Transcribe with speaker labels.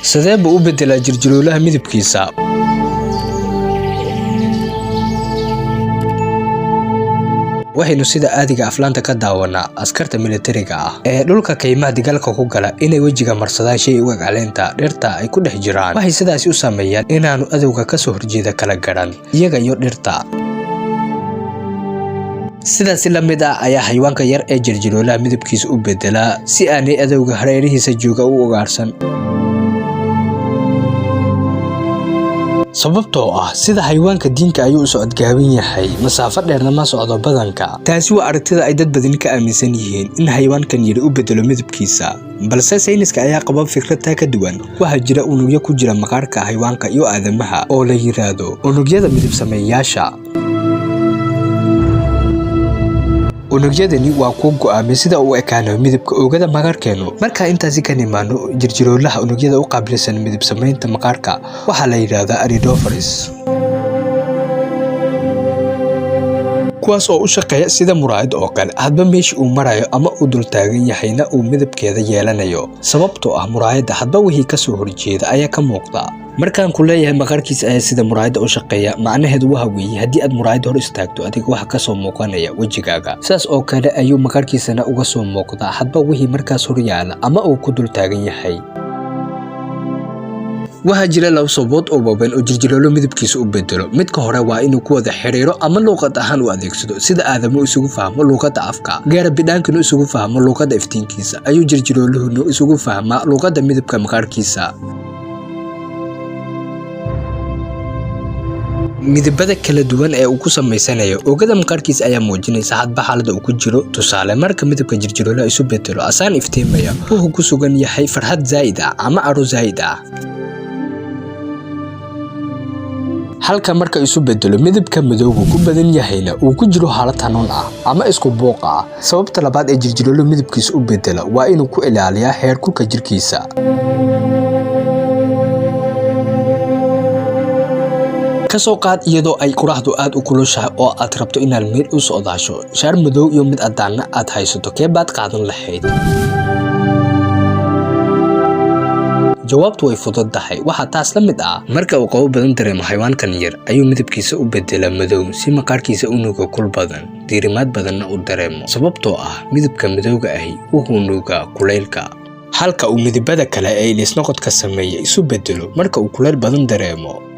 Speaker 1: sidee buu u bedelaa jirjiroolaha midabkiisa? waxaynu sida aadiga aflaanta ka daawanaa askarta militariga ah ee dhulka kaymaha dagaalka ku gala inay wajiga marsadaan shay uga caleenta dhirta ay ku dhex jiraan. waxay sidaas u sameeyaan inaanu adowga ka soo horjeeda kala garan iyaga iyo dhirta. sidaas la mid ah ayaa xayawaanka yar ee jirjiroolaha midabkiisa u bedelaa si aanay adowga hareerihiisa jooga u ogaarsan. sababtoo ah sida xayawaanka diinka ayuu u socod gaaban yahay masaafo dheerna ma socdo badanka. taasi waa aragtida ay dad badan ka aaminsan yihiin in xayawaankan yiri u bedelo midabkiisa, balse sayniska ayaa qaba fikrad ka duwan. waxaa jira unugyo ku jira maqaarka xayawaanka iyo aadamaha oo la yiraahdo unugyada midab sameeyaasha. unugyadani waa ku go'aamay sida uu ekaano midabka oogada maqaarkeenu. marka intaasi ka nimaano jirjiroolaha unugyada u qaabilsan midab sameynta maqaarka waxaa la yiraahdaa iridophores, kuwaas oo u shaqeeya sida muraayad oo kale. hadba meeshii uu marayo ama uu dul taagan yahayna uu midabkeeda yeelanayo, sababtoo ah muraayadda hadba wixii ka soo horjeeda ayaa ka muuqda. markaan ku leeyahay maqaarkiisa ayaa sida muraayadda u shaqeeya, macnaheedu waxa weeye haddii aad muraayad hor istaagto adiga waxa ka soo muuqanaya wejigaaga, sidaas oo kale ayuu maqaarkiisana uga soo muuqdaa hadba wixii markaas hor yaala ama uu ku dul taagan yahay. waxaa jira laba sababood oo waaweyn oo jirjiroolo midabkiisa u bedelo. midka hore waa inuu ku wada xiriiro ama luuqad ahaan u adeegsado, sida aadamu isugu fahmo luuqadda afka, gaarabidhaankinu isugu fahmo luuqadda iftiinkiisa, ayuu jirjirooluhuna isugu fahmaa luuqadda midabka maqaarkiisa. midabada kala duwan ee uu ku samaysanayo oogada maqaarkiisa ayaa muujinaysa hadba xaaladda uu ku jiro. tusaale, marka midabka jirjiroolaha isu bedelo asaan iftiimaya, wuxuu ku sugan yahay farxad zaa'id ah ama aro zaa'id ah. halka marka isu bedelo midabka madowga ku badan yahayna uu ku jiro xaalad hanuun ah ama isku buuq ah. sababta labaad ee jirjirooluhu midabkiisa u bedela waa inuu ku ilaaliyaa heerkulka jirkiisa. kasoo qaad iyadoo ay quraxdu aad u kulushahay oo aad rabto inaad meel u socdaasho, shaar madow iyo mid caddaanna aad haysato, kee baad qaadan lahayd? jawaabtu way fududahay. waxaa taas la mid ah marka uu qabo badan dareemo xayawaankan yar ayuu midabkiisa u bedelaa madow si maqaarkiisa u nuugo kul badan, diirimaad badanna u dareemo. sababtoo ah midabka madowga ahi wuxuu nuugaa kulaylka, halka uu midabada kale ee ilisnoqodka sameeya isu bedelo marka uu kulayl badan dareemo.